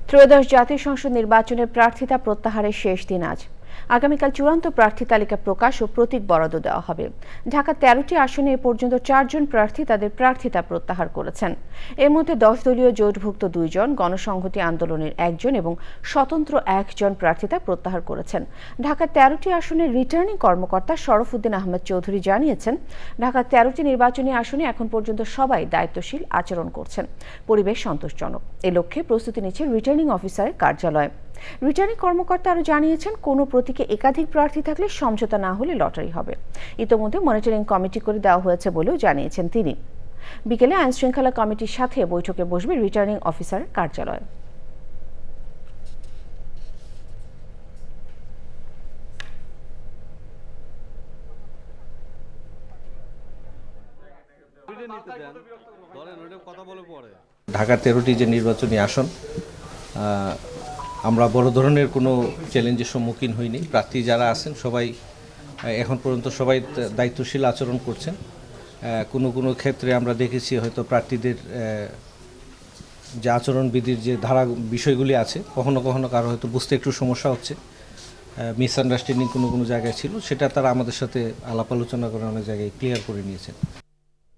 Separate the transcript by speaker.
Speaker 1: ত্রয়োদশ জাতীয় সংসদ নির্বাচনের প্রার্থিতা প্রত্যাহারের শেষ দিন আজ। আগামীকাল চূড়ান্ত প্রার্থী তালিকা প্রকাশ ও প্রতীক বরাদ্দ দেওয়া হবে। ঢাকা ১৩টি আসনে এ পর্যন্ত ৪ জন প্রার্থী তাদের প্রার্থিতা প্রত্যাহার করেছেন। এর মধ্যে ১০ দলীয় জোটভুক্ত ২ জন, গণসংহতি আন্দোলনের ১ জন এবং স্বতন্ত্র ১ জন প্রার্থিতা প্রত্যাহার করেছেন। ঢাকা ১৩টি আসনের রিটার্নিং কর্মকর্তা শরফুদ্দিন আহমেদ চৌধুরী জানিয়েছেন, ঢাকা ১৩টি নির্বাচনী আসনে এখন পর্যন্ত সবাই দায়িত্বশীল আচরণ করছেন। পরিবেশ সন্তোষজনক। এ লক্ষ্যে প্রস্তুতি নিচ্ছে রিটার্নিং অফিসারের কার্যালয়। রিটার্নিং কর্মকর্তা আরও জানিয়েছেন, কোনো প্রতীকে একাধিক প্রার্থী থাকলে সমঝোতা না হলে লটারি হবে। ইতোমধ্যে মনিটরিং কমিটি করে দেওয়া হয়েছে বলেও জানিয়েছেন তিনি। বিকেলে আইনশৃঙ্খলা কমিটির সাথে বৈঠকে বসবে রিটার্নিং অফিসারের কার্যালয়।
Speaker 2: ঢাকার 13টি যে নির্বাচনী আসন, আমরা বড় ধরনের কোনো চ্যালেঞ্জের সম্মুখীন হইনি। প্রার্থী যারা আছেন সবাই এখন পর্যন্ত সবাই দায়িত্বশীল আচরণ করছেন। কোনো ক্ষেত্রে আমরা দেখেছি হয়তো প্রার্থীদের যে আচরণবিধির যে ধারা বিষয়গুলি আছে, কখনো কখনো কারো হয়তো বুঝতে একটু সমস্যা হচ্ছে, মিসআন্ডারস্ট্যান্ডিং কোনো জায়গায় ছিল, সেটা তারা আমাদের সাথে আলাপ আলোচনা করে অনেক জায়গায় ক্লিয়ার করে নিয়েছেন।